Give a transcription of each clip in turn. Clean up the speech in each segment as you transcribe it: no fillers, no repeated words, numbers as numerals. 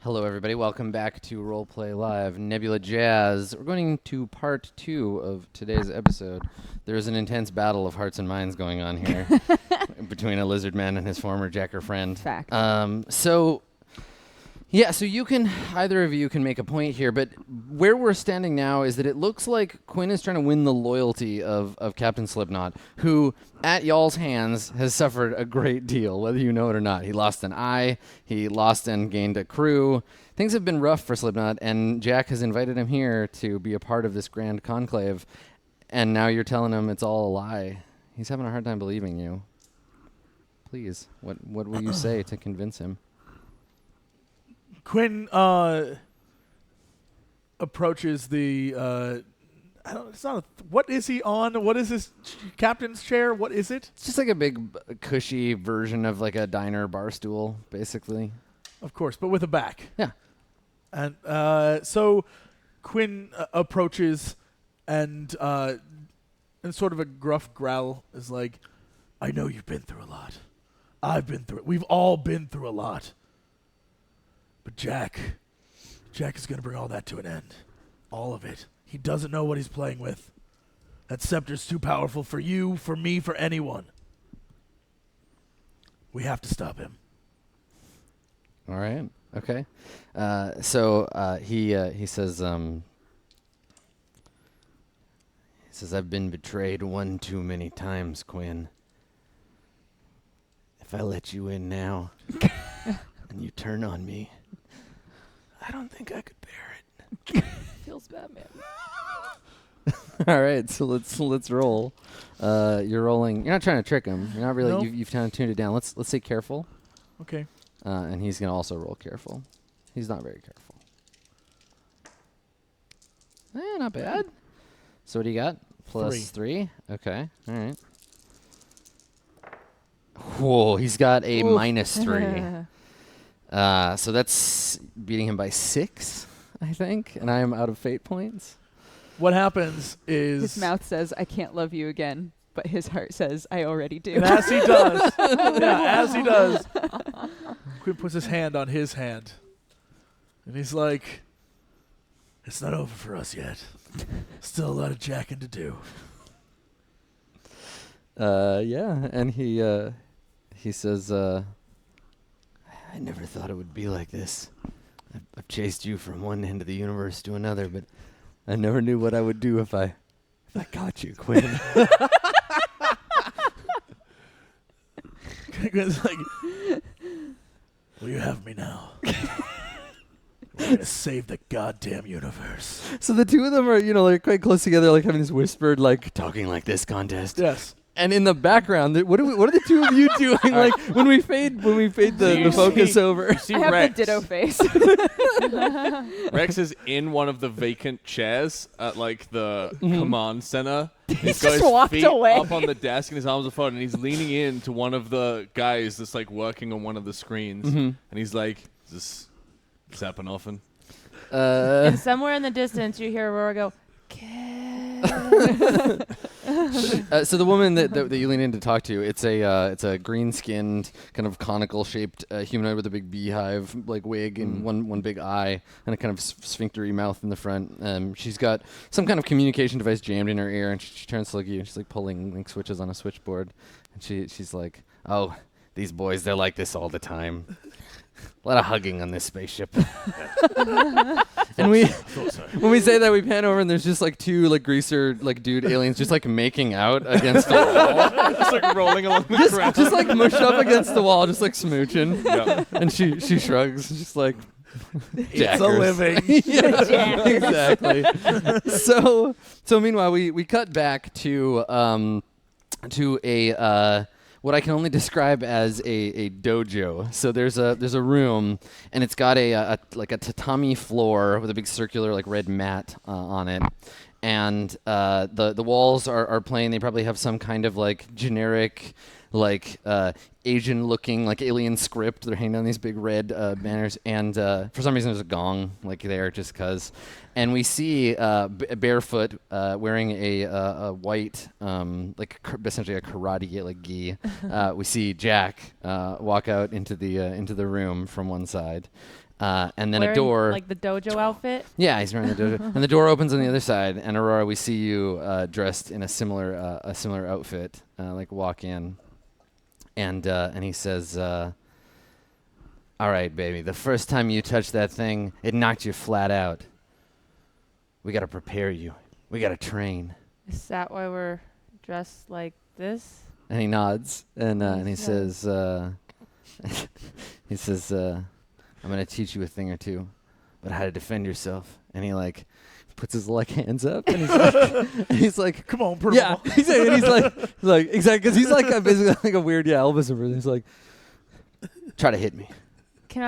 Hello, everybody. Welcome back to RollPlay Live, Nebula Jazz. We're going to part 2 of today's episode. There's an intense battle of hearts and minds going on here between a lizard man and his former jacker friend. Fact. So you can, either of you can make a point here, but where we're standing now is that it looks like Quinn is trying to win the loyalty of Captain Slipknot, who, at y'all's hands, has suffered a great deal, whether you know it or not. He lost an eye, he lost and gained a crew. Things have been rough for Slipknot, and Jack has invited him here to be a part of this grand conclave, and now you're telling him it's all a lie. He's having a hard time believing you. Please, what will you say to convince him? Quinn approaches the. It's not. What is he on? What is this captain's chair? What is it? It's just like a big, cushy version of like a diner bar stool, basically. Of course, but with a back. Yeah. And so Quinn approaches and in sort of a gruff growl is like, "I know you've been through a lot. I've been through it. We've all been through a lot. But Jack is going to bring all that to an end. All of it. He doesn't know what he's playing with. That scepter's too powerful for you, for me, for anyone. We have to stop him." All right. Okay. So he says, "I've been betrayed one too many times, Quinn. If I let you in now and you turn on me, I don't think I could bear it." Feels bad, man. All right, so let's roll. You're rolling. You're not trying to trick him. You're not really. No. You've kind of tuned it down. Let's say careful. Okay. And he's gonna also roll careful. He's not very careful. Not bad. So what do you got? Plus 3. Okay. All right. Whoa, he's got a -3. So that's beating him by 6, I think, and I am out of fate points. What happens is... His mouth says, "I can't love you again," but his heart says, "I already do." And as he does, Quinn puts his hand on his hand. And he's like, "It's not over for us yet. Still a lot of jacking to do." Yeah, and he says, "I never thought it would be like this. I've chased you from one end of the universe to another, but I never knew what I would do if I caught you, Quinn." Quinn's like, "Well, you have me now. We're going to save the goddamn universe." So the two of them are, like quite close together, like having this whispered, like talking like this contest. Yes. And in the background, what are the two of you doing? Like when we fade the focus over. See I have Rex. the ditto face. Rex is in one of the vacant chairs at like the command center. He's just walked away. Up on the desk and his arms are folded, and he's leaning in to one of the guys that's like working on one of the screens, and he's like, "Is this happen often?" And somewhere in the distance, you hear Aurora go, So the woman that you lean in to talk to, it's a green-skinned, kind of conical-shaped humanoid with a big beehive like wig and one big eye and a kind of sphinctery mouth in the front. She's got some kind of communication device jammed in her ear, and she turns to look at you. She's like pulling like switches on a switchboard, and she's like, "Oh, these boys, they're like this all the time. A lot of hugging on this spaceship." And when we say that, we pan over and there's just like two like greaser like dude aliens just like making out against the wall, Just like rolling along the ground. just like mushed up against the wall, just like smooching. Yeah. And she shrugs, just like, It's a living. Yeah, exactly. So meanwhile, we cut back to a what I can only describe as a dojo. So there's a room, and it's got a tatami floor with a big circular like red mat on it, and the walls are plain. They probably have some kind of like generic like Asian-looking like alien script. They're hanging on these big red banners, and for some reason there's a gong like there just cause. And we see barefoot wearing a white essentially a karate like gi. We see Jack walk out into the room from one side. and then Wearing, a door. like the dojo outfit. Yeah, he's wearing the dojo. And the door opens on the other side, and Aurora, we see you dressed in a similar outfit, like walk in, and he says, "All right, baby. The first time you touched that thing, it knocked you flat out. We got to prepare you. We got to train." Is that why we're dressed like this? And he nods, and he Yeah. says, he says, "I'm gonna teach you a thing or two, but how to defend yourself." And he like puts his like hands up, and he's like, Come on, put 'em yeah, on. exactly. And he's like exactly, because he's like basically like a weird Elvis impersonator. He's like, "Try to hit me." Can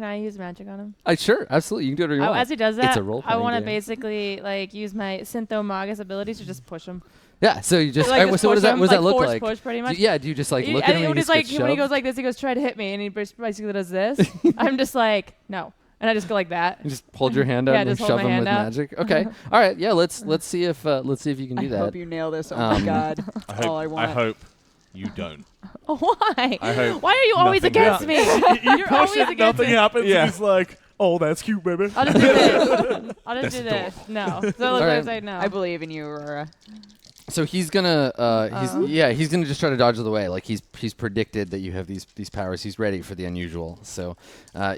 I use magic on him? Sure, absolutely. You can do whatever you want. As he does that, It's a I role-playing want to game. basically like use my Syntho-Magus abilities to just push him. Yeah. So you just. Like, alright, just so what push does that? him, What does that like look force like? push pretty much. Do you just like look at and him and when he he's just like gets when he shoved? goes like this, he goes try to hit me, and he basically does this. I'm just like no, and I just go like that. You just hold your hand out Yeah, and then just hold shove my him with hand out. magic. Okay. All right. Yeah. Let's see if you can do I that. hope you nail this. Oh my Um, god. I That's all I hope, want. I hope you don't. Why? I hope Why are you always nothing against me? You You're push always it, against nothing it. happens, Yeah. and he's like, "Oh, that's cute, baby." I'll just do this. I'll just That's do this. No. So All let's right. say no. I believe in you, Aurora. So he's gonna he's gonna just try to dodge the way. Like he's predicted that you have these powers. He's ready for the unusual. So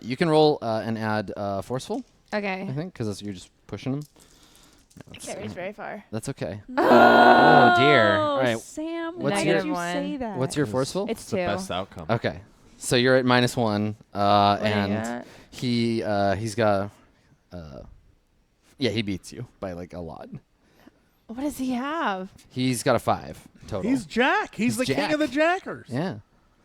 you can roll and add forceful, I Okay. think, because you're just pushing him. It carries very far. That's okay. Oh dear. All right. Sam, What's why your- did you Negative say one. that? What's your forceful? It's it's the 2. best outcome. Okay. So you're at -1, What are you and at? he's got he beats you by like a lot. What does he have? He's got a 5 total. He's Jack. He's the king of the Jackers. yeah.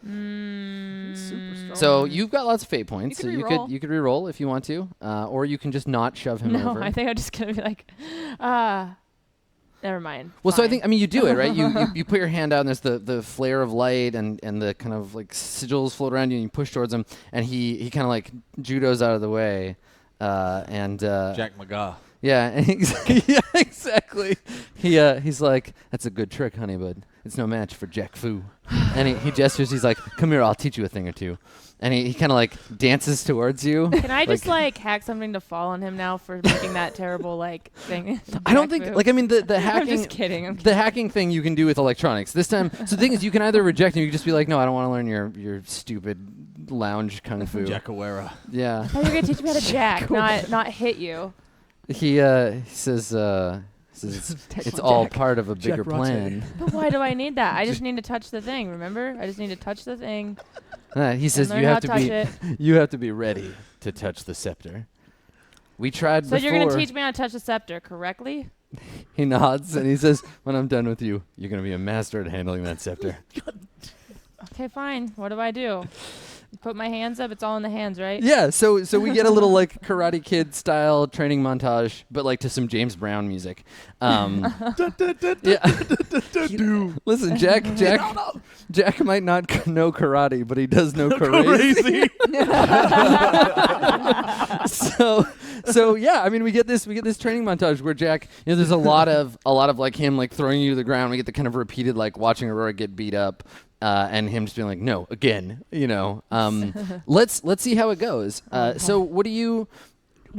Super strong. So you've got lots of fate points. You so could reroll. you could re-roll if you want to, or you can just not shove him No, over. I think I'm just gonna be like, never mind. Well, so I Fine. think you do it right. You put your hand out, and there's the flare of light, and the kind of like sigils float around you, and you push towards him, and he kind of like judos out of the way, and Jack McGaw. yeah, and yeah, exactly. He's like, "That's a good trick, honey, bud. It's no match for Jack Fu." And he gestures. He's like, "Come here, I'll teach you a thing or two." And he kind of like dances towards you. Can I just like hack something to fall on him now for making that terrible like thing? I don't Jack think move? like the I'm hacking. just kidding. I'm The hacking thing you can do with electronics. This time, so the thing is, you can either reject him, you can just be like, "No, I don't want to learn your stupid lounge kung fu." Jackawara. Yeah. I thought you were gonna teach me how to jack, not hit you. He says it's all part of a bigger Jack Rotte. plan. But why do I need that? I just need to touch the thing. Remember? I just need to touch the thing. He says and learn you how have to to touch be it. you have to be ready to touch the scepter. We tried So before. you're gonna teach me how to touch the scepter correctly? He nods and he says, "When I'm done with you, you're gonna be a master at handling that scepter." Okay, fine. What do I do? Put my hands up. It's all in the hands, right? Yeah, so we get a little like Karate Kid style training montage, but like to some James Brown music. Yeah. Listen, Jack might not know karate, but he does know crazy. So yeah, I mean we get this training montage where Jack, there's a lot of like him like throwing you to the ground. We get the kind of repeated like watching Aurora get beat up. And him just being like, "No, again," Let's see how it goes. So what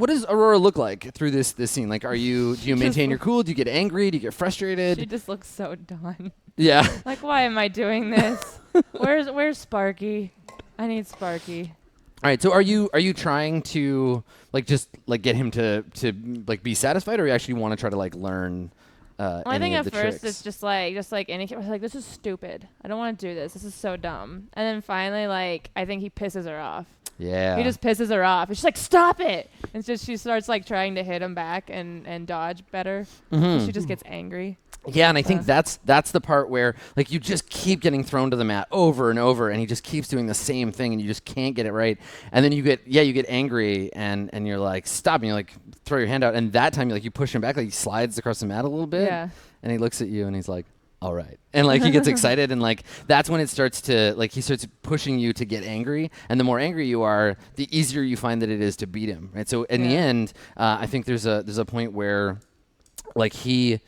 does Aurora look like through this scene? Like, do you maintain your cool? Do you get angry? Do you get frustrated? She just looks so done. Yeah. Like, why am I doing this? Where's Sparky? I need Sparky. All right. So are you trying to like just like get him to like be satisfied, or you actually want to try to like learn? Well, I think of at the first tricks? it's just like any kid was like, this is stupid. I don't want to do this. This is so dumb. And then finally, like, I think he pisses her off. Yeah. He just pisses her off. And she's like, stop it. And so she starts like trying to hit him back and dodge better. Mhm. She just gets angry. Yeah, and I think that's the part where like you just keep getting thrown to the mat over and over, and he just keeps doing the same thing, and you just can't get it right. And then you get angry, and you're like, stop, and you like throw your hand out, and that time you push him back, like he slides across the mat a little bit, Yeah. and he looks at you, and he's like, all right, and like he gets excited, and like that's when it starts to like he starts pushing you to get angry, and the more angry you are, the easier you find that it is to beat him, right? So in the end, I think there's a point where like he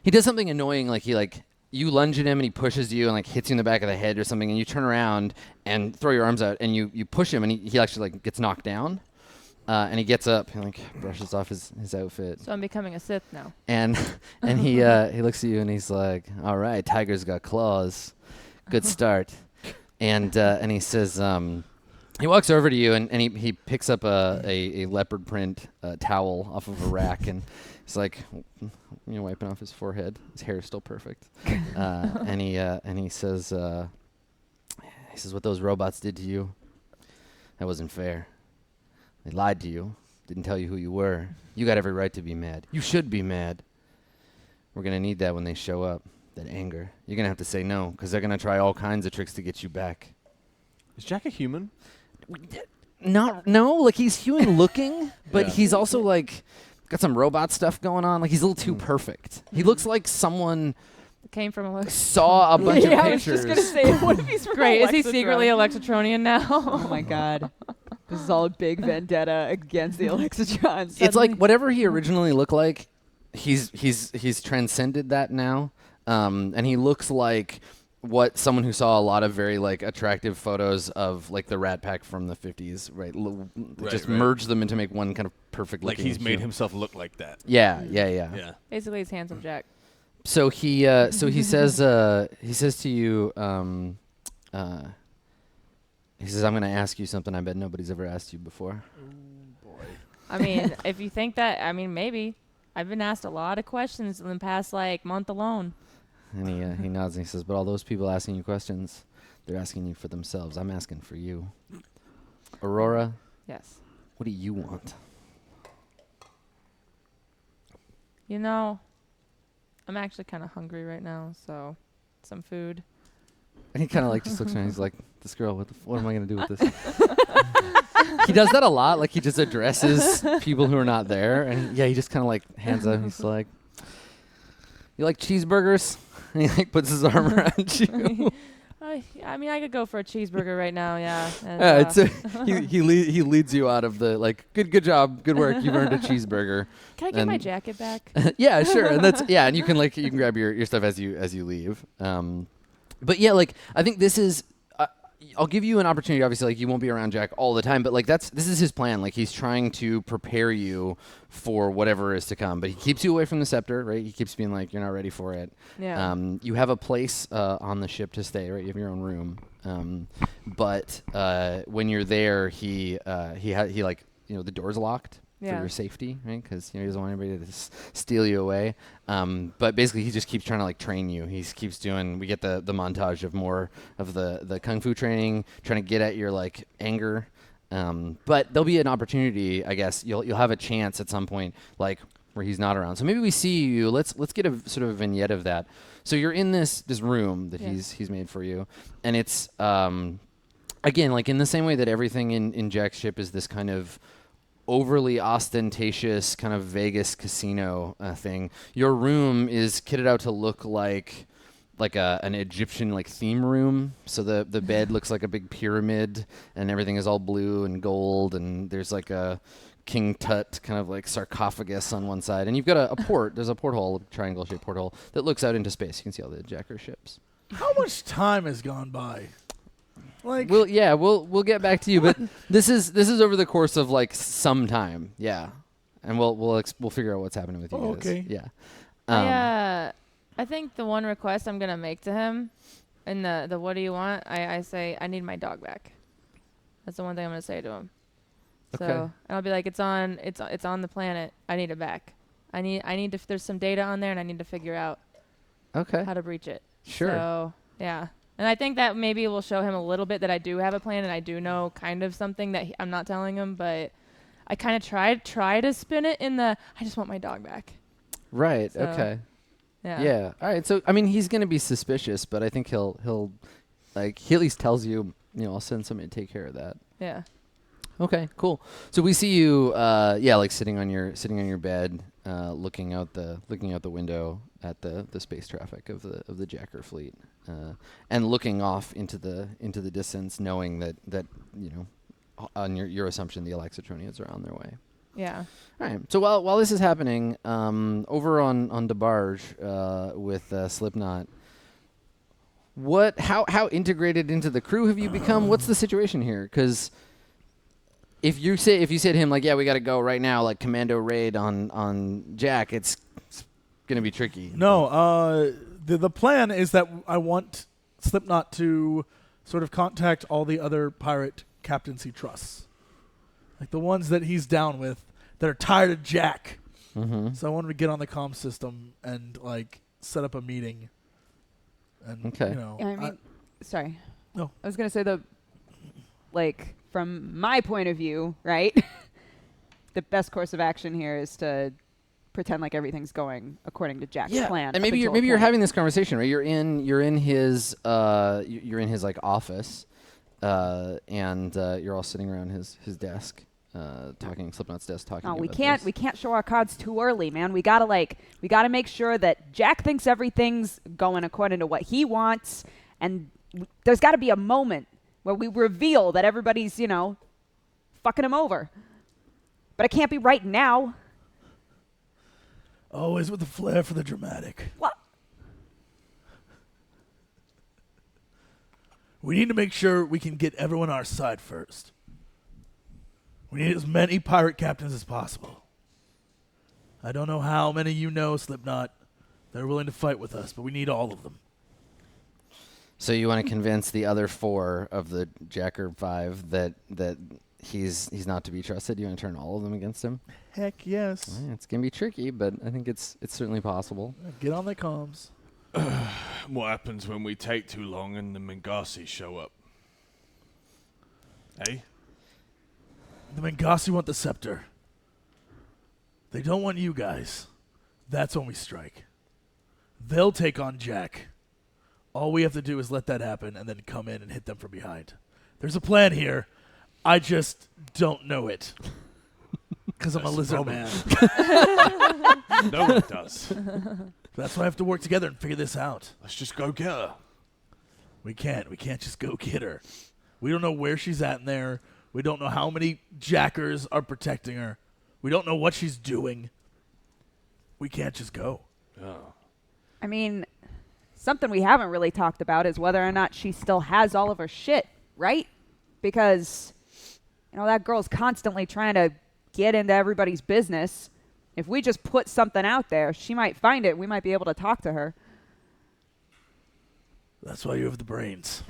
does something annoying, like you lunge at him and he pushes you and like hits you in the back of the head or something, and you turn around and throw your arms out and you push him and he actually like gets knocked down. And he gets up and like brushes off his outfit. So I'm becoming a Sith now. And he looks at you and he's like, "All right, tiger's got claws. Good start." And he says, he walks over to you and he picks up a leopard print towel off of a rack and he's like, wiping off his forehead. His hair is still perfect. And he says, "What those robots did to you, that wasn't fair. They lied to you, didn't tell you who you were. You got every right to be mad. You should be mad. We're going to need that when they show up, that anger. You're going to have to say no, because they're going to try all kinds of tricks to get you back." Is Jack a human? No, like he's human looking, but Yeah. he's also like got some robot stuff going on. Like he's a little too perfect. He looks like someone Came from a saw a bunch of yeah, I was pictures. just gonna say, what if he's from Great. Is he Alexatron? secretly Alexatronian now? Oh my god. This is all a big vendetta against the Alexatrons. It's like whatever he originally looked like, he's transcended that now, and he looks like what someone who saw a lot of very like attractive photos of like the Rat Pack from the 50s, right? Just right. merge them into make one kind of perfect. Like looking he's made human. himself look like that. Yeah. Yeah. Basically, he's handsome Jack. So he says to you, he says, "I'm going to ask you something I bet nobody's ever asked you before." I mean, if you think that, I mean, maybe. I've been asked a lot of questions in the past like month alone. And he nods and he says, "But all those people asking you questions, they're asking you for themselves. I'm asking for you. Aurora, Yes. what do you want?" I'm actually kind of hungry right now, so some food. And he kind of like just looks around. He's like, "This girl, what am I going to do with this?" He does that a lot. Like he just addresses people who are not there. And yeah, he just kind of like hands up. He's like, "You like cheeseburgers?" And he like puts his arm around you. I mean, I could go for a cheeseburger right now, yeah. And, Yeah, he leads you out of the like, good job, good work. You've earned a cheeseburger. can I get my and- jacket back? Yeah, sure. And and you can grab your stuff as you leave. But yeah, like I think this is. I'll give you an opportunity. Obviously, like you won't be around Jack all the time, but like this is his plan. Like he's trying to prepare you for whatever is to come. But he keeps you away from the scepter, right? He keeps being like, "You're not ready for it." Yeah. You have a place on the ship to stay, right? You have your own room. But when you're there, he like the door's locked. For Yeah. your safety, right? Because he doesn't want anybody to steal you away. But basically, he just keeps trying to like train you. He keeps doing. We get the montage of more of the kung fu training, trying to get at your like anger. But there'll be an opportunity, I guess. You'll have a chance at some point, like where he's not around. So maybe we see you. Let's get a sort of a vignette of that. So you're in this room that Yeah. he's made for you, and it's again like in the same way that everything in Jack's ship is this kind of overly ostentatious kind of Vegas casino thing. Your room is kitted out to look like an Egyptian like theme room. So the bed looks like a big pyramid, and everything is all blue and gold, and there's like a King Tut kind of like sarcophagus on one side, and you've got a port. There's a porthole, a triangle-shaped porthole that looks out into space. You can see all the Jacker ships. How much time has gone by? Like, We'll get back to you, but this is over the course of like some time, yeah, and we'll figure out what's happening with you guys. Okay. Yeah. I think the one request I'm gonna make to him, in the what do you want? I say I need my dog back. That's the one thing I'm gonna say to him. Okay. So and I'll be like, it's on the planet. I need it back. I need to. There's some data on there, and I need to figure out Okay. how to breach it. Sure. So yeah. And I think that maybe will show him a little bit that I do have a plan and I do know kind of something that I'm not telling him, but I kind of try to spin it in the I just want my dog back. Right. So, Okay. Yeah. Yeah. All right. So I mean, he's gonna be suspicious, but I think he'll like he at least tells you, I'll send somebody to take care of that. Yeah. Okay. Cool. So we see you, like sitting on your bed, looking out the window at the space traffic of the Jacker fleet, and looking off into the distance, knowing that on your assumption the Alexatronians are on their way. Yeah. All right. So while this is happening, over on DeBarge with Slipknot, how integrated into the crew have you become? What's the situation here? Because if you say to him like, yeah, we got to go right now, like commando raid on Jack, it's gonna be tricky. No, the plan is that I want Slipknot to sort of contact all the other pirate captains he trusts, like the ones that he's down with that are tired of Jack. Mm-hmm. So I want him to get on the comm system and like set up a meeting. And Okay. you know, I mean, sorry. No. I was gonna say from my point of view, right? The best course of action here is to pretend like everyth's going according to Jack's plan. And maybe you're having this conversation, right? You're in his like office, and you're all sitting around his desk, talking. Slipknot's desk, talking. No, we about can't. this. We can't show our cards too early, man. We gotta make sure that Jack thinks everything's going according to what he wants, and there's got to be a moment where we reveal that everybody's, fucking him over. But it can't be right now. always with a flair for the dramatic. What? We need to make sure we can get everyone on our side first. We need as many pirate captains as possible. I don't know how many you know, Slipknot, that are willing to fight with us, but we need all of them. So you want to convince the other 4 of the Jacker 5 that he's not to be trusted? You want to turn all of them against him? Heck yes. Well, it's gonna be tricky, but I think it's certainly possible. Get on the comms. What happens when we take too long and the Mingasi show up? Hey? The Mingasi want the scepter. They don't want you guys. That's when we strike. They'll take on Jack. All we have to do is let that happen and then come in and hit them from behind. There's a plan here. I just don't know it. Because I'm a lizard man. No one does. That's why I have to work together and figure this out. Let's just go get her. We can't. We can't just go get her. We don't know where she's at in there. We don't know how many jackers are protecting her. We don't know what she's doing. We can't just go. Oh. I mean, something we haven't really talked about is whether or not she still has all of her shit, right? Because, that girl's constantly trying to get into everybody's business. If we just put something out there, she might find it. We might be able to talk to her. That's why you have the brains.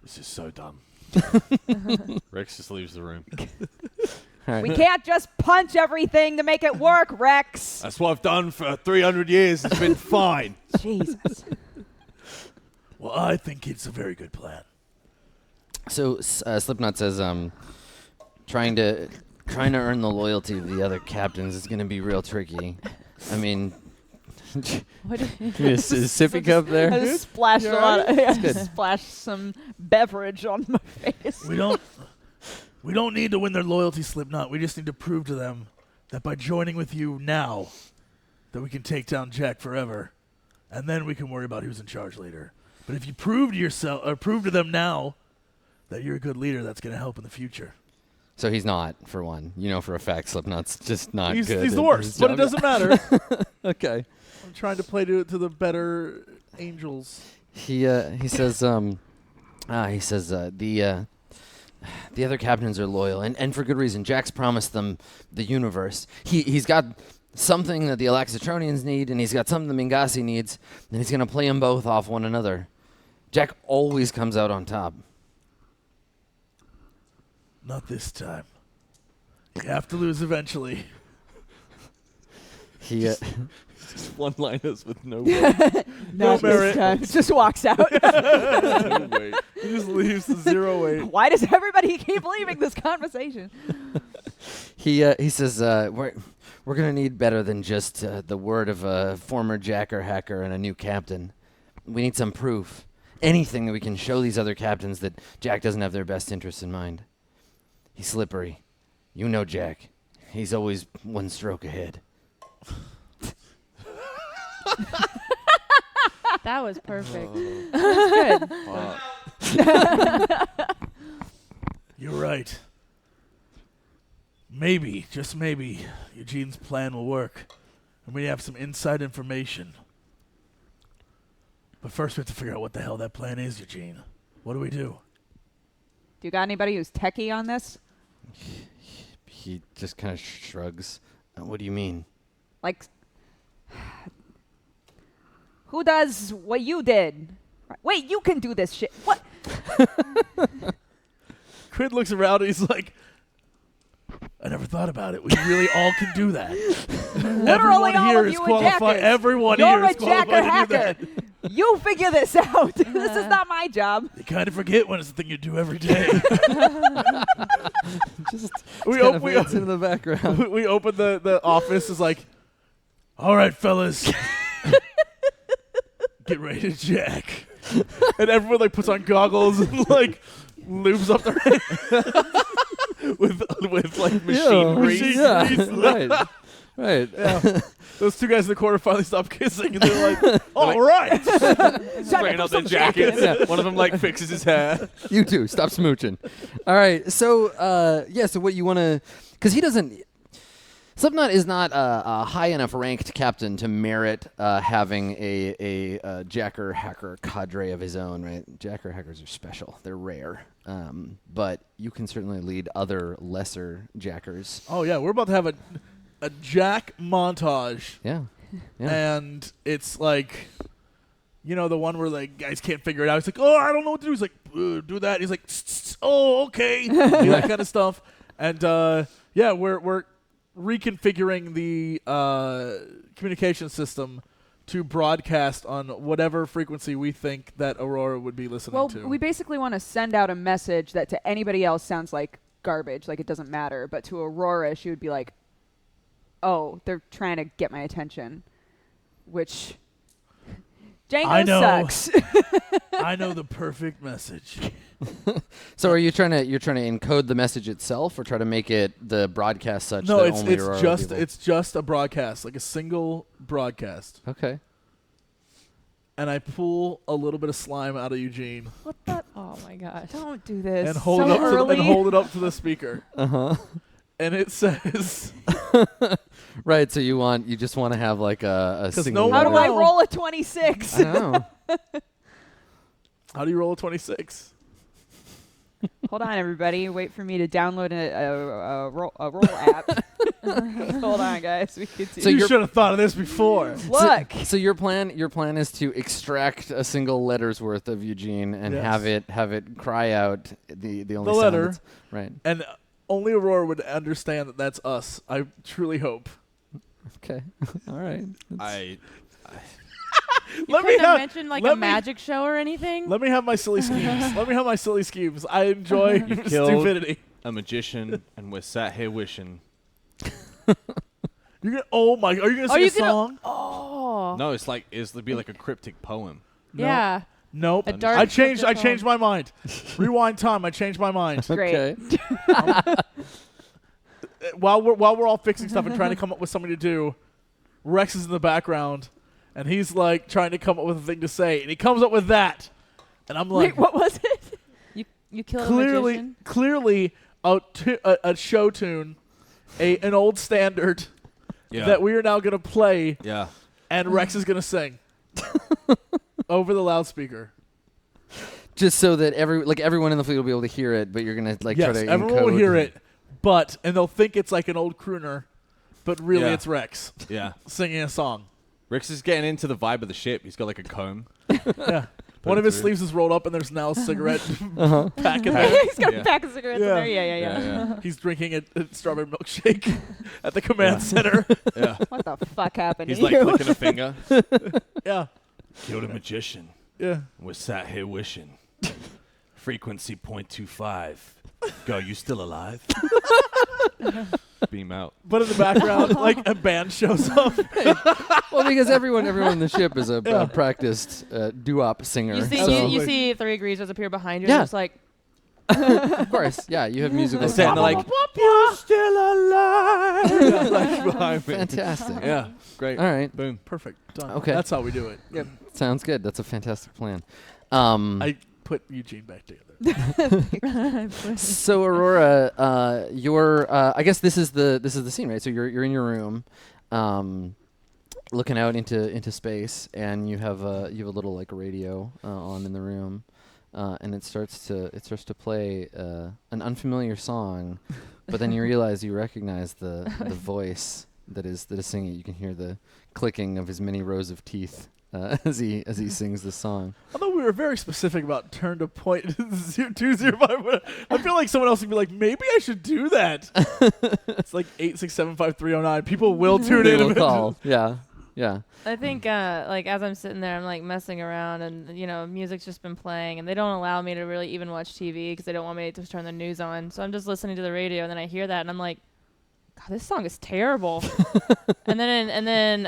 This is so dumb. Rex just leaves the room. Right. We can't just punch everything to make it work, Rex. That's what I've done for 300 years. It's been fine. Jesus. Well, I think it's a very good plan. So Slipknot says, trying to earn the loyalty of the other captains is gonna be real tricky. I mean, What give me a sippy cup I there. just splashed a lot. good. Splashed some beverage on my face. We don't need to win their loyalty, Slipknot. We just need to prove to them that by joining with you now, that we can take down Jack forever, and then we can worry about who's in charge later. But if you prove to them now that you're a good leader, that's going to help in the future. So he's not, for one. You know for a fact Slipknot's just not He's good. the at worst, his but it job. doesn't matter. Okay. I'm trying to play to the better angels. He says the other captains are loyal and for good reason. Jack's promised them the universe. He's got something that the Alaxatronians need, and he's got something the Mingasi needs, and he's gonna play them both off one another. Jack always comes out on top. Not this time. You have to lose eventually. He Just one-liners with no weight. No Not merit. this time. Just walks out. No weight. He just leaves the 0 weight. Why does everybody keep leaving this conversation? he says we're gonna need better than just the word of a former Jacker hacker and a new captain. We need some proof. Anything that we can show these other captains that Jack doesn't have their best interests in mind. He's slippery. You know Jack. He's always one stroke ahead. That was perfect. Good. You're right. Maybe, just maybe, Eugene's plan will work. And we have some inside information. But first we have to figure out what the hell that plan is, Eugene. What do we do? Do you got anybody who's techie on this? He just kind of shrugs. What do you mean? Like, who does what you did? Wait, you can do this shit. What? Quinn looks around and he's like, I never thought about it. We really all can do that. Everyone all here of is you are qualified. jackers. Everyone You're here a is qualified jacker to do hacker. that. You figure this out. This is not my job. You kind of forget when it's the thing you do every day. Just we kind of we fades into the background. we open the office. Is like, all right, fellas, get ready to jack. And everyone like puts on goggles and like lubes up their head with like machine grease. Yeah, right. Yeah. Those two guys in the corner finally stop kissing, and they're like, "All right." Bringing out their jackets. Yeah. One of them like fixes his hair. You too. Stop smooching. All right. So, so what you want to... Because he doesn't... Slipknot is not a high enough ranked captain to merit having a jacker hacker cadre of his own, right? Jacker hackers are special. They're rare. But you can certainly lead other lesser jackers. Oh yeah, we're about to have a jack montage, Yeah. and it's like, you know, the one where like guys can't figure it out. He's like, "Oh, I don't know what to do." He's like, "Do that." He's like, "Oh, okay," that kind of stuff. And yeah, we're reconfiguring the communication system to broadcast on whatever frequency we think that Aurora would be listening to. Well, we basically want to send out a message that to anybody else sounds like garbage, like it doesn't matter. But to Aurora, she would be like, oh, they're trying to get my attention, which Django I know. sucks. I know the perfect message. So are you trying to encode the message itself, or try to make it the broadcast such No, that only Aurora people... it's just a broadcast, like a single broadcast. Okay. And I pull a little bit of slime out of Eugene What the? Oh my gosh. Don't do this. and hold so it up early. and hold it up to the speaker. Uh-huh. And it says, Right, so you just want to have like a 'Cause single no How one do I know. roll a 26? I know. how do you roll a 26? Hold on, everybody. Wait for me to download a roll app. Hold on, guys. We can see. So You you're- should have thought of this before. Look. So your plan is to extract a single letter's worth of Eugene and Yes. have it cry out the only The sound letter. that's- right. And only Aurora would understand that that's us. I truly hope. Okay. All right. You Let me couldn't have have- mentioned like let a me- magic show or anything. Let me have my silly schemes. I enjoy killed- stupidity. A magician, and we're sat here wishing. You're gonna, oh my! Are you gonna sing you a gonna- song? Oh. No, it'd be like a cryptic poem. No. Yeah. Nope. A dark I changed cryptic my mind. Rewind time. I changed my mind. Great. Okay. While we're all fixing stuff and trying to come up with something to do, Rex is in the background, and he's like trying to come up with a thing to say, and he comes up with that, and I'm like, Wait, what was it? You killed a magician. clearly a show tune, an old standard Yeah. that we are now gonna play, Yeah. and Rex is gonna sing over the loudspeaker. Just so that everyone in the fleet will be able to hear it, but you're gonna try Yes, to everyone will encode- hear it, and they'll think it's like an old crooner, but really Yeah. it's Rex Yeah. singing a song. Rex is getting into the vibe of the ship. He's got like a comb. Yeah. One it of his through. sleeves is rolled up, and there's now a cigarette pack in there. He's got Yeah. a pack of cigarettes Yeah. in there. Yeah. He's drinking a strawberry milkshake at the command center. Yeah. What the fuck happened He's to like you? clicking a finger. Yeah. Killed a magician. Yeah. We're sat here wishing. Frequency 0.25. Go, you still alive? Beam out. But in the background, like a band shows up. Well, because everyone in the ship is a practiced doo-wop singer. You see, so you see three greasers appear behind you. Yeah. And it's like, of course, yeah, you have musical. They stand there talent. like, you're still alive. Like behind me. Fantastic. Yeah. Great. All right. Boom. Perfect. Done. Okay. That's how we do it. Yep. Sounds good. That's a fantastic plan. I put Eugene back together. So Aurora, you're. I guess this is the scene, right? So you're in your room, looking out into space, and you have a little like radio on in the room. and it starts to play an unfamiliar song, but then you realize you recognize the voice that is singing. You can hear the clicking of his many rows of teeth as he sings the song. Although we were very specific about turn to point 205, I feel like someone else would be like, maybe I should do that. It's like 8675309. People will tune They in. will call. Yeah. I think like as I'm sitting there, I'm like messing around, and music's just been playing, and they don't allow me to really even watch TV because they don't want me to turn the news on. So I'm just listening to the radio, and then I hear that, and I'm like, God, this song is terrible. and then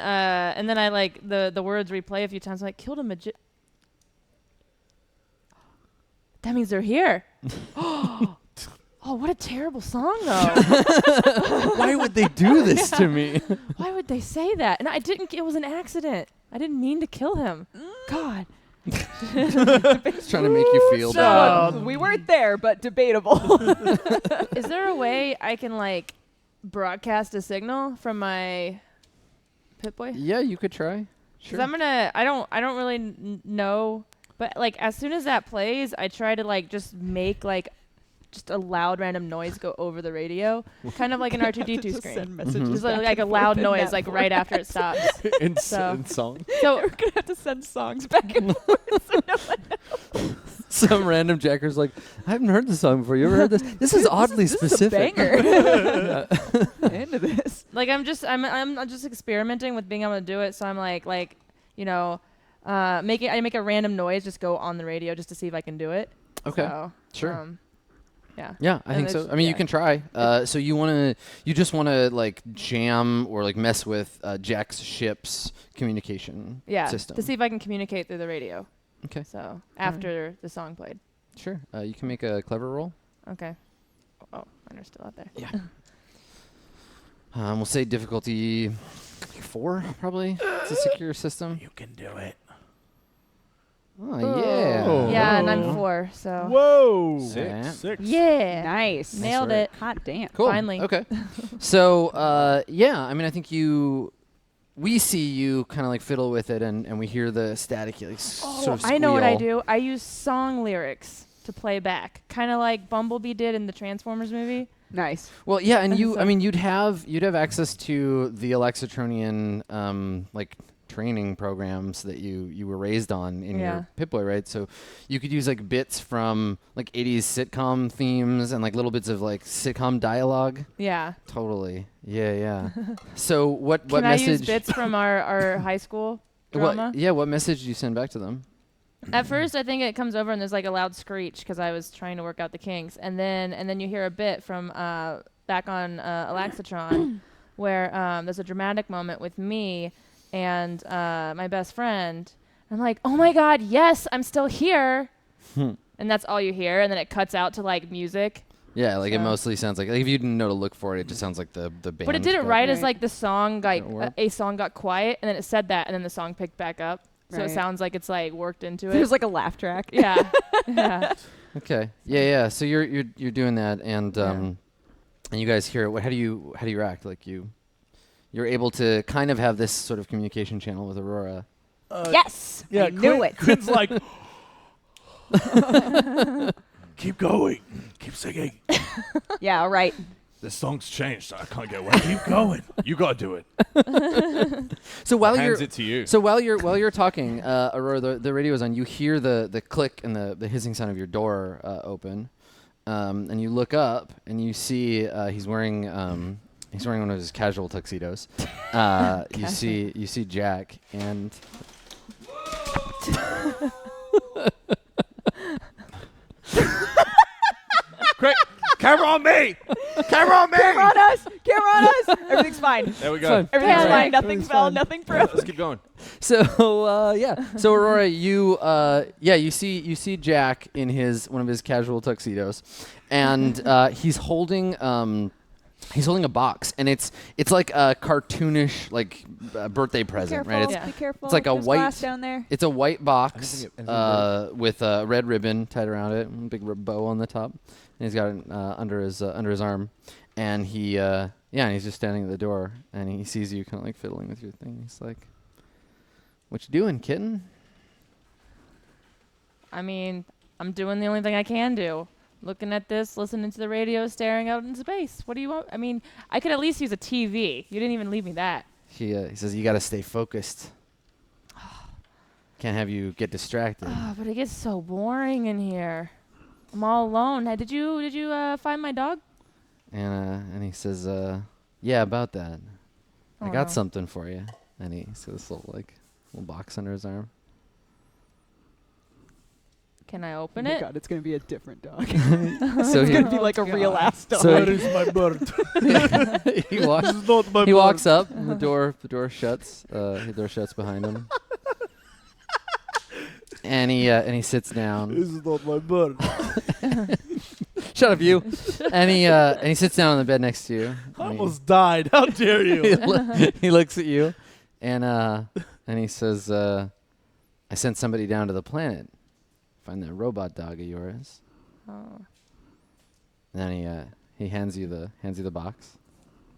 I like the words replay a few times. I'm like, killed a magician. That means they're here. Oh, what a terrible song, though. Why would they do this to me? Why would they say that? And it was an accident. I didn't mean to kill him. God. Just trying to make you feel bad. We weren't there, but debatable. Is there a way I can like broadcast a signal from my Pip-Boy? Yeah, you could try. Sure. 'Cause I don't really know, but like as soon as that plays, I try to like just make like just a loud random noise go over the radio, kind of like an R2D2 screen. Just like a loud noise like right after it stops. in So- song. So We're gonna have to send songs back and forth. So no one knows. Some random jacker's like, I haven't heard this song before. You ever heard this? This is oddly This is a specific. banger. Into this. like I'm just experimenting with being able to do it. So I'm like I make a random noise just go on the radio just to see if I can do it. Okay. So, Sure. yeah. Yeah, I think so. I mean, you can try. So you just wanna like jam or like mess with Jack's ship's communication system. To see if I can communicate through the radio. Okay. So after the song played. Sure. You can make a clever roll. Okay. Oh, mine are still out there. Yeah. We'll say difficulty 4, probably. It's a secure system. You can do it. Oh, yeah. Oh. Yeah, and I'm 4, so. Whoa. Six. 6. Yeah. Nice. Nailed work. it. Hot damn. Cool. Finally. Okay. So, yeah, I mean, I think we see you kind of like fiddle with it, and we hear the static, like sort of squeal. I know what I do. I use song lyrics to play back, kind of like Bumblebee did in the Transformers movie. Nice. Well, yeah, and So- I mean, you'd have access to the Alexatronian like training programs that you were raised on in your Pip-Boy, right? So you could use like bits from like 80s sitcom themes and like little bits of like sitcom dialogue. Yeah. Totally. Yeah. So what Can message? I use bits from our high school drama? What message do you send back to them? At first, I think it comes over and there's like a loud screech because I was trying to work out the kinks, and then you hear a bit from back on Alexatron where there's a dramatic moment with me and my best friend. I'm like, oh my God, yes, I'm still here, and that's all you hear, and then it cuts out to like music. Yeah, like it So- mostly sounds like if you didn't know to look for it, it just sounds like the band. But it did it got- right as like the song like work? a song got quiet, and then it said that, and then the song picked back up. So Right. it sounds like it's like worked into it. There's like a laugh track. yeah. Yeah. Okay. Yeah. So you're doing that, and and you guys hear it. How do you react? Like you're able to kind of have this sort of communication channel with Aurora. Yes. Yeah, I knew it. Quinn's like, keep going. Keep singing. Yeah, all right. This song's changed. I can't get away. Keep going. You gotta do it. So while Hands you're it to you. so while you're talking, Aurora, the radio is on. You hear the click and the hissing sound of your door open, and you look up and you see he's wearing one of his casual tuxedos. You see Jack and. Quick, camera on me! Camera on me! Camera on us! Camera on us! Everything's fine. There we go. Fine. Everything's Alright. fine. Nothing Everything's fell. fine. Nothing broke. Let's keep going. So So Aurora, you see Jack in one of his casual tuxedos, and he's holding a box, and it's like a cartoonish like birthday present, Careful. right? Yeah. Be careful. It's like a There's white- glass down there. It's a white box Anything with a red ribbon tied around it, and a big bow on the top, and he's got it under his arm, and and he's just standing at the door, and he sees you kind of like fiddling with your thing. He's like, "What you doing, kitten?" I mean, I'm doing the only thing I can do. Looking at this, listening to the radio, staring out into space. What do you want? I mean, I could at least use a TV. You didn't even leave me that. He says you got to stay focused. Can't have you get distracted. Oh, but it gets so boring in here. I'm all alone. Did you find my dog? And he says, yeah, about that. Oh, I got no. something for you. And he's got this little box under his arm. Can I Oh open my it? God, it's gonna be a different dog. So It's he, gonna be like a God. real ass dog. So Where is my bird? he walks. This is not my He bird. walks up. And the door shuts. The door shuts behind him. And he sits down. This is not my bird. Shut up, you. And he sits down on the bed next to you. I And almost died. How dare he, you? he looks at you, and he says, "I sent somebody down to the planet. Find that robot dog of yours." Oh. And then he hands you the box.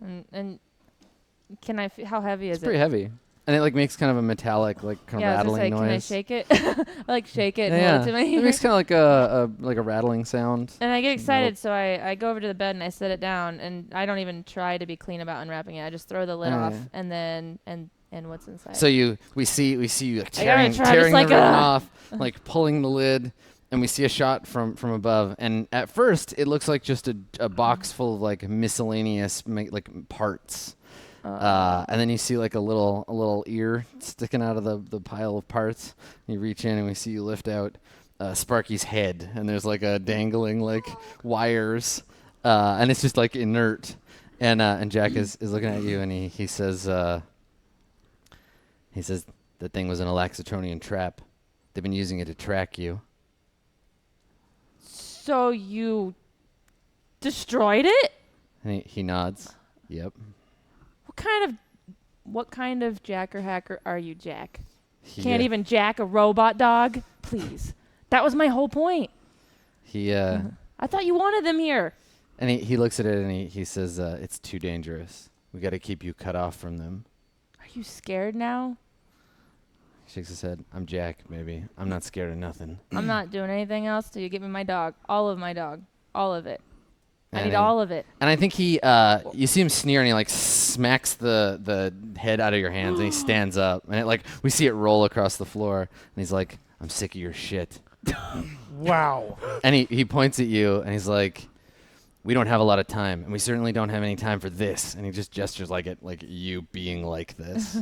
And can I? How heavy is It's pretty heavy, and it makes kind of a metallic kind of Yeah, I was rattling gonna say, noise. can I shake it? I shake it and Yeah, hold it to my it makes kind of like a rattling sound. And I get excited, so I go over to the bed and I set it down, and I don't even try to be clean about unwrapping it. I just throw the lid Oh, off, yeah. and then and what's inside. So we see you like I gotta tearing try, just the like, ribbon off, like pulling the lid, and we see a shot from above. And at first, it looks like just a box full of like miscellaneous parts. And then you see like a little ear sticking out of the pile of parts. You reach in and we see you lift out Sparky's head, and there's like a dangling wires, and it's just like inert. And Jack is looking at you, and he says that thing was an Alaxatronian trap. They've been using it to track you. So you destroyed it? And he nods. Yep. What kind of jacker hacker are you, Jack? He, Can't even jack a robot dog? Please. That was my whole point. He I thought you wanted them here. and he looks at it and he says, "It's too dangerous. We got to keep you cut off from them." Are you scared now? He shakes his head. "I'm Jack, baby. I'm not scared of nothing." I'm not doing anything else till you give me my dog. All of my dog. All of it. I And need all of it. And I think you see him sneer, and he smacks the head out of your hands, and he stands up, and we see it roll across the floor, and he's like, "I'm sick of your shit." Wow. And he points at you, and he's like, "We don't have a lot of time, and we certainly don't have any time for this." And he just gestures like you being like this.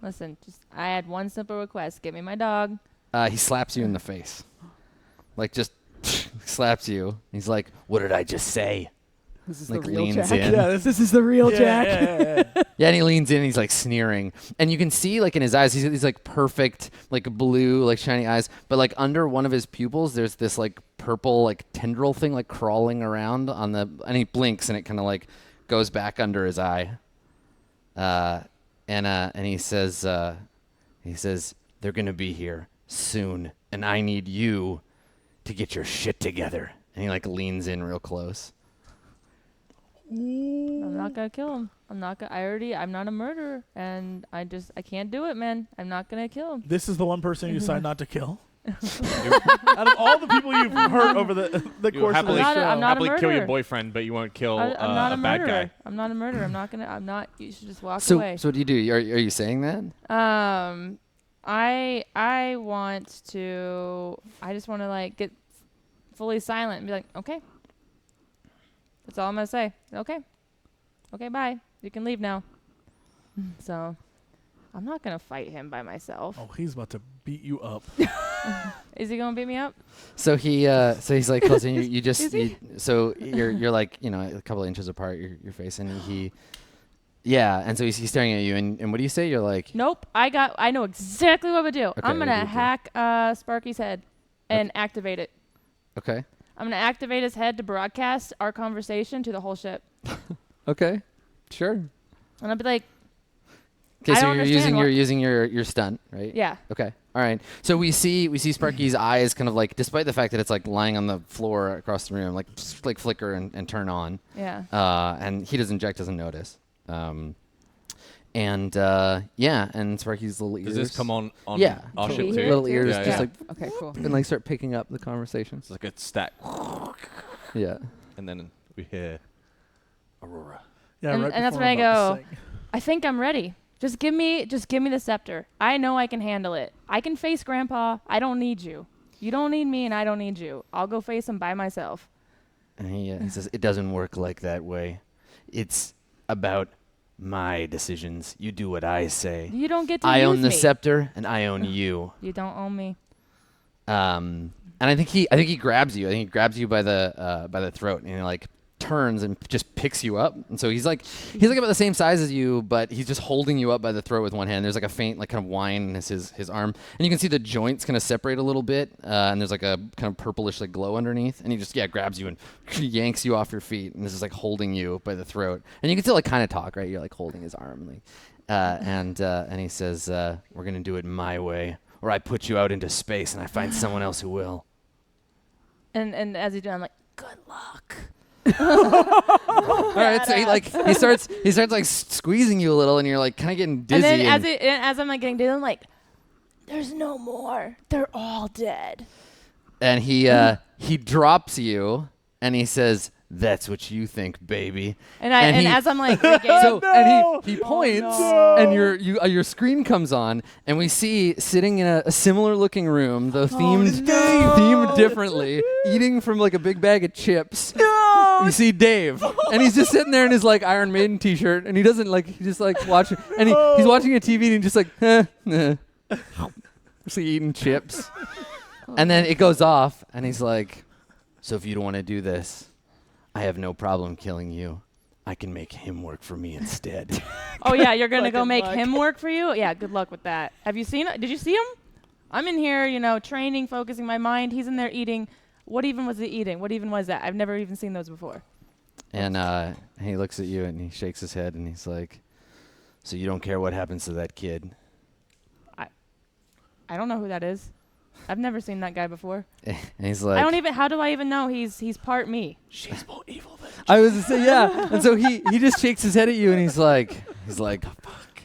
Listen, I had one simple request. Get me my dog. He slaps you in the face, just slaps you. He's like, "What did I just say?" This is Like, the real leans Jack. in. Yeah, This is the real Jack. Yeah. Yeah, and he leans in, and he's sneering, and you can see in his eyes, he's perfect blue shiny eyes, but under one of his pupils, there's this purple tendril thing crawling around on and he blinks, and it kind of goes back under his eye, and he says they're gonna be here soon, and I need you to get your shit together. And he leans in real close. I'm not gonna kill him. I'm not a murderer, and I can't do it, man. I'm not gonna kill him. This is the one person you decided not to kill. Out of all the people you've hurt over the You course of the happily, show, I'm not a happily kill your murderer. boyfriend, but you won't kill I'm not a bad murderer. guy. I'm not a murderer. I'm not. You should just walk So away. what do you do? Are you saying that? I want to. I just want to get fully silent and be like, okay. That's all I'm gonna say. Okay. Okay, bye. You can leave now. So, I'm not gonna fight him by myself. oh, he's about to beat you up. Is he gonna beat me up? So he's close, and you just Is he? so you're a couple of inches apart, your face, and and so he's staring at you, and what do you say? You're like, Nope. I know exactly what I'm gonna do. Okay, I'm what do gonna you do? hack Sparky's head and activate it. okay, I'm gonna activate his head to broadcast our conversation to the whole ship. okay, sure. And I'll be like, Okay, I so don't you're understand using your stunt, right? yeah. Okay. All right. So we see Sparky's eyes kind of despite the fact that it's lying on the floor across the room, flicker and turn on. Yeah. And Jack doesn't notice. And and Sparky's little ears. Does this come on Yeah, our Can ship we too? hear little it ears too? just Yeah. like Okay, cool. and like start picking up the conversation. It's like a stack, Yeah. and then we hear Aurora. Yeah, And- right and that's before when I'm I about to go, sing. I think I'm ready. Just give me the scepter. I know I can handle it. I can face Grandpa. I don't need you. You don't need me, and I don't need you. I'll go face him by myself. And he says, it doesn't work like that way. It's about my decisions. You do what I say. You don't get to I use own the me. scepter, and I own you. You don't own me. And I think he grabs you. I think he grabs you by the throat, and he like turns and just picks you up. And so he's like about the same size as you, but he's just holding you up by the throat with one hand. There's like a faint like kind of whine in his arm, and you can see the joints kind of separate a little bit, and there's like a kind of purplish like glow underneath. And he just grabs you and yanks you off your feet, and this is like holding you by the throat. And you can still like kind of talk, right? You're like holding his arm, like, and he says, "We're gonna do it my way, or I put you out into space and I find someone else who will." And as he's doing, I'm like, good luck. All right, so he starts like squeezing you a little, and you're like kind of getting dizzy. And then as I'm like getting dizzy, I'm like, there's no more. They're all dead. and he drops you, and he says, "That's what you think, baby." And he- as I'm like regaining, So No! and he points, no! and your screen comes on, and we see sitting in a similar looking room, though themed differently, eating from like a big bag of chips. No! You see Dave, and he's just sitting there in his like Iron Maiden T-shirt, and he doesn't like he just like watching, and he's watching a TV, and he's just like, just eating chips, and then it goes off, and he's like, "So if you don't want to do this, I have no problem killing you. I can make him work for me instead." oh yeah, you're gonna go Fucking make luck. him work for you? Yeah, good luck with that. Have you seen it? Did you see him? I'm in here, training, focusing my mind. He's in there eating. What even was he eating? What even was that? I've never even seen those before. And he looks at you, and he shakes his head, and he's like, "So you don't care what happens to that kid?" I don't know who that is. I've never seen that guy before. And he's like, I don't even. How do I even know he's part me? She's more evil than I was to say, yeah. And so he just shakes his head at you, and he's like,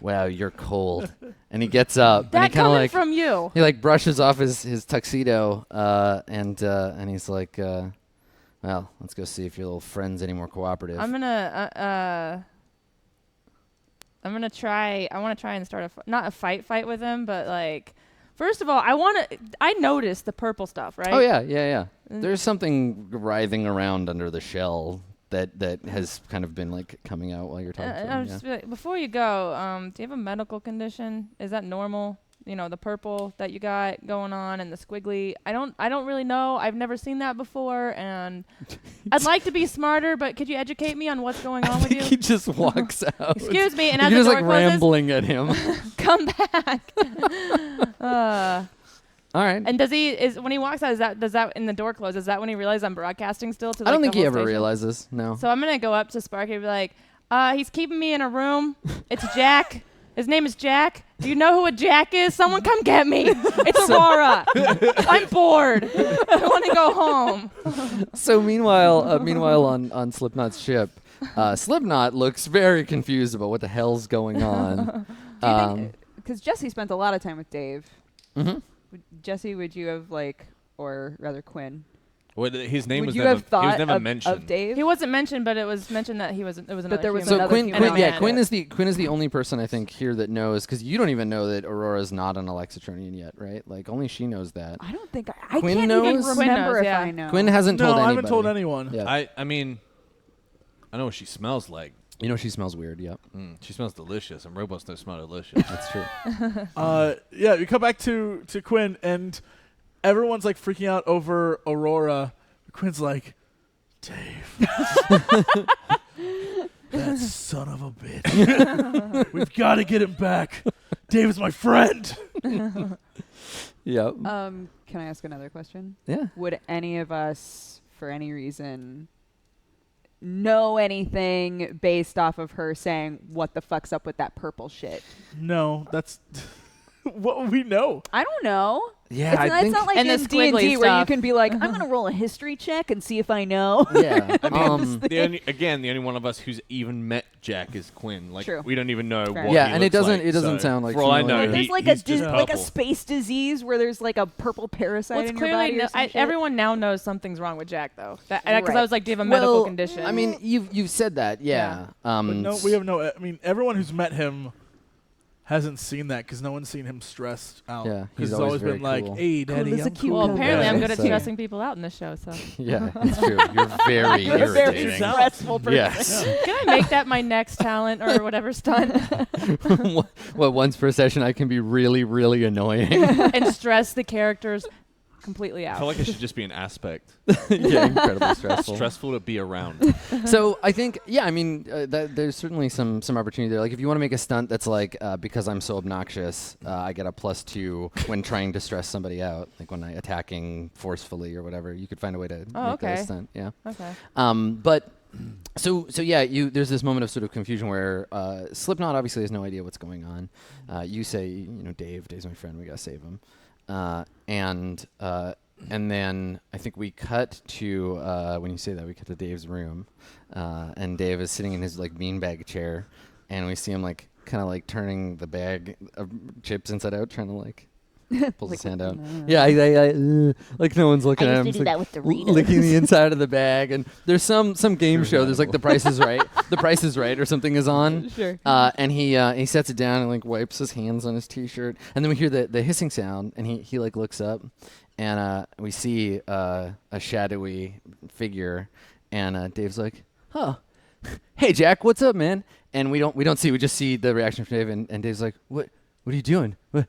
"Wow, you're cold." And he gets up, and That he kind of coming like from you. he like brushes off his tuxedo, and he's like, "Well, let's go see if your little friend's any more cooperative." I'm gonna try. I want to try and start not a fight with him, but like, first of all, I noticed the purple stuff, right? Oh yeah. There's something writhing around under the shell that has kind of been like coming out while you're talking to I'm him. just like, before you go, do you have a medical condition? Is that normal? The purple that you got going on and the squiggly. I don't really know. I've never seen that before, and I'd like to be smarter, but could you educate me on what's going on with you? He just walks out. Excuse me, and You're as the just door like closes, rambling at him. come back. All right. And when he walks out, does that in the door close? Is that when he realizes I'm broadcasting still to? I don't like, think the he whole ever station? realizes. No. So I'm gonna go up to Sparky and be like, he's keeping me in a room. It's Jack. His name is Jack. Do you know who a Jack is? Someone come get me. It's Aurora. I'm bored. I want to go home. So meanwhile on Slipknot's ship, Slipknot looks very confused about what the hell's going on. Do you think, because Jesse spent a lot of time with Dave. Mhm. Jesse, would you have or rather Quinn? Well, his name Would was you never. have thought he was never of mentioned. Dave? He wasn't mentioned, but it was mentioned that it was another there was human. So another Quinn, human on Quinn it. is the only person I think here that knows, because you don't even know that Aurora's not an Alexitronian yet, right? Like only she knows that. I don't think I Quinn can't knows? even Quinn remember knows, if yeah. I know. Quinn hasn't No, told I anybody. haven't told anyone. Yeah. I mean, I know what she smells like. You know she smells weird. Yep. She smells delicious, and robots don't smell delicious. That's true. Yeah, we come back to Quinn, and everyone's like freaking out over Aurora. Quinn's like, Dave, that son of a bitch. We've got to get him back. Dave is my friend. Yep. Can I ask another question? Yeah. Would any of us, for any reason, know anything based off of her saying, "What the fuck's up with that purple shit"? No, that's what we know. I don't know. Yeah, I It's think. not like And the in squiggly D&D where you stuff. can be like, I'm going to roll a history check and see if I know. Yeah. I mean, the only one of us who's even met Jack is Quinn. Like, True. we don't even know Fair what Yeah, he and it looks doesn't. like, It doesn't so sound like. for all I know, familiar. There's like he's just like a purple. space disease where there's like a purple parasite Well, it's in your clearly body or some shit. everyone now knows something's wrong with Jack, though. Because I Right. was like, do you have a medical Well, condition? I mean, you've said that. Yeah. But no, we have no. I mean, everyone who's met him hasn't seen that because no one's seen him stressed out. Yeah, because he's it's always always been very like, cool. "Hey, Daddy, as a I'm cucumber." well, cool." apparently Yeah, I'm good at so- stressing people out in this show. So Yeah, it's true. You're very You're a very irritating. stressful person. Yes. can I make that my next talent or whatever stunt Well, once per session, I can be really, really annoying. and stress the characters completely I out? feel like it should just be an aspect. Yeah, incredibly stressful. Stressful to be around. So I think, yeah, I mean, there's certainly some opportunity there. Like, if you want to make a stunt that's like, because I'm so obnoxious, I get a +2 when trying to stress somebody out, like when I attacking forcefully or whatever. You could find a way to make that okay. a stunt. Yeah. Okay. But so yeah, there's this moment of sort of confusion where Slipknot obviously has no idea what's going on. You say, Dave's my friend, we gotta save him. And then I think we cut to when you say that, we cut to Dave's room, and Dave is sitting in his like beanbag chair, and we see him like kind of like turning the bag of chips inside out, trying to like pulls his hand out. Yeah, like no one's looking at him. He's, like, with the licking the inside of the bag, and there's some game show. There's like The Price is Right. The Price is Right or something is on. Sure. And he sets it down and like wipes his hands on his t-shirt, and then we hear the hissing sound, and he like looks up, and we see a shadowy figure, and Dave's like, "Huh, hey Jack, what's up, man?" And we just see the reaction from Dave, and Dave's like, "What are you doing? What?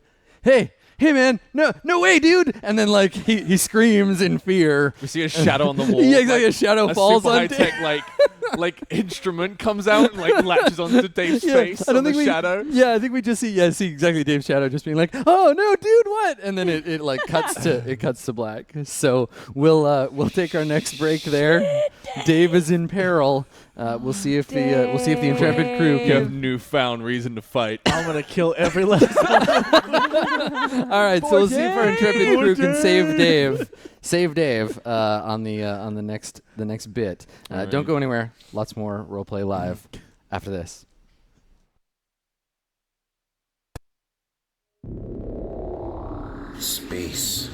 Hey man, no way, dude!" And then like he screams in fear. We see a shadow on the wall. Yeah, exactly. Like, a shadow a falls super on high Dave. tech like instrument comes out and like latches onto Dave's face. I don't on think the we. shadow. Yeah, I think we just see exactly Dave's shadow just being like, "Oh no, dude, what?" And then it like cuts to black. So we'll take our next break there. Dave is in peril. We'll see if the intrepid crew You have can. newfound reason to fight. I'm gonna kill every last one. All right, so we'll see if our intrepid Poor crew can save Dave. Dave. Save Dave on the next bit. All right. Don't go anywhere. Lots more roleplay live after this. Space